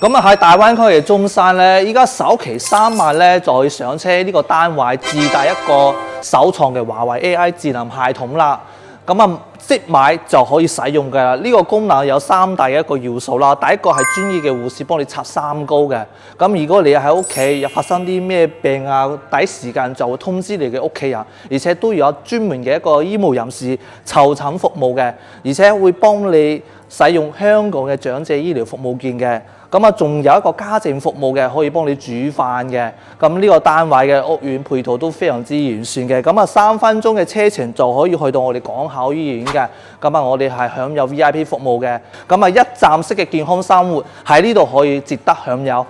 咁啊喺大灣區嘅中山咧，依家首期3萬咧就可以上車呢個單位，自帶一個首創嘅華為 AI 智能系統啦。咁啊，即買就可以使用㗎啦。呢個功能有3大嘅一個要素啦。第一個係專業嘅護士幫你拆三高嘅。咁如果你喺屋企又發生啲咩病啊，第一時間就會通知你嘅屋企人，而且都有專門嘅一個醫務人士籌診服務嘅，而且會幫你使用香港嘅長者醫療服務券嘅。咁啊，仲有一個家政服務嘅，可以幫你煮飯嘅。咁呢個單位嘅屋苑配套都非常之完善嘅。咁啊，3分鐘嘅車程就可以去到我哋港口醫院嘅。咁啊，我哋係享有 VIP 服務嘅。咁啊，一站式嘅健康生活喺呢度可以值得享有。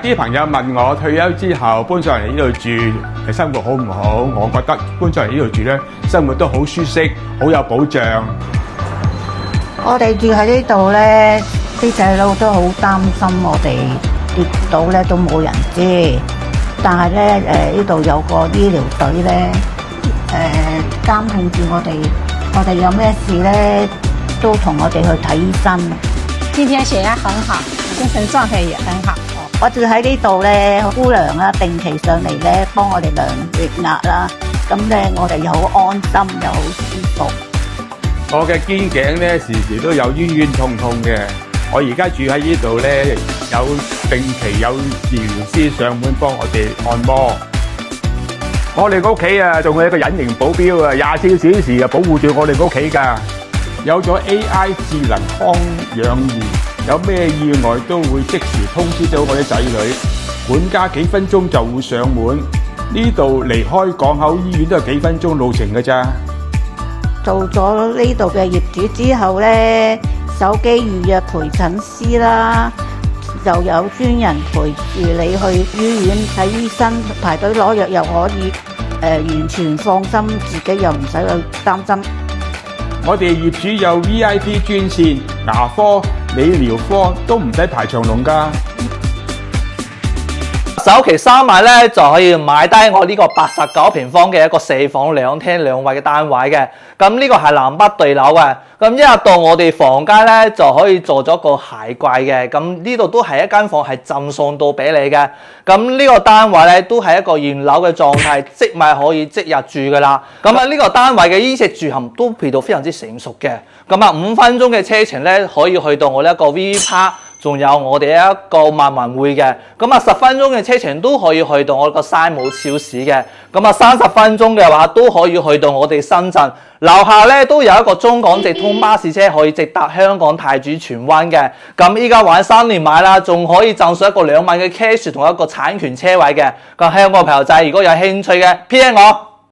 啲朋友問我退休之後搬上嚟呢度住，生活好唔好？我覺得搬上嚟呢度住咧，生活都好舒適，好有保障。我哋住喺呢度咧，啲細佬都好擔心我哋跌倒咧都冇人知，但係咧呢度有個醫療隊咧監控住我哋有咩事咧都同我哋去睇醫生。今天血壓很好，精神狀態也很好。我住喺呢度咧，姑娘啦定期上嚟咧幫我哋量血壓啦，咁咧我哋又好安心又好舒服。我嘅肩頸咧時時都有冤冤痛痛嘅，我而家住喺呢度咧，有定期有治療師上門幫我哋按摩。我哋個屋企啊，仲有一個隱形保鏢啊，24小時啊保護住我哋個屋企㗎。有咗 AI 智能康養儀，有咩意外都會即時通知到我啲仔女，管家幾分鐘就會上門。呢度離開港口醫院都係幾分鐘路程㗎咋。做咗呢度嘅業主之後咧，手機預約陪診師啦，就有專人陪住你去醫院睇醫生，排隊攞藥又可以完全放心，自己又唔使去擔心。我哋業主有 VIP 專線，牙科、理療科都唔使排長龍㗎。首期3萬咧就可以買低我呢個89平方嘅一個4房2廳2衛嘅單位嘅。咁呢個係南北對樓嘅。咁一入到我哋房間咧就可以做咗個鞋櫃嘅。咁呢度都係一間房係贈送到俾你嘅。咁呢個單位咧都係一個現樓嘅狀態，即買可以即日住噶啦。咁啊呢個單位嘅衣食住行都配套非常之成熟嘅。咁啊5分鐘嘅車程咧可以去到我呢一個 VV Park。仲有我哋一個萬民匯嘅，咁啊10分鐘嘅車程都可以去到我個山姆超市嘅，咁啊30分鐘嘅話都可以去到我哋深圳樓下咧都有一個中港直通巴士車可以直達香港太子荃灣嘅，咁依家玩3年買啦，仲可以贈送一個2萬嘅 cash 同一個產權車位嘅，咁香港朋友仔如果有興趣嘅 PM 我。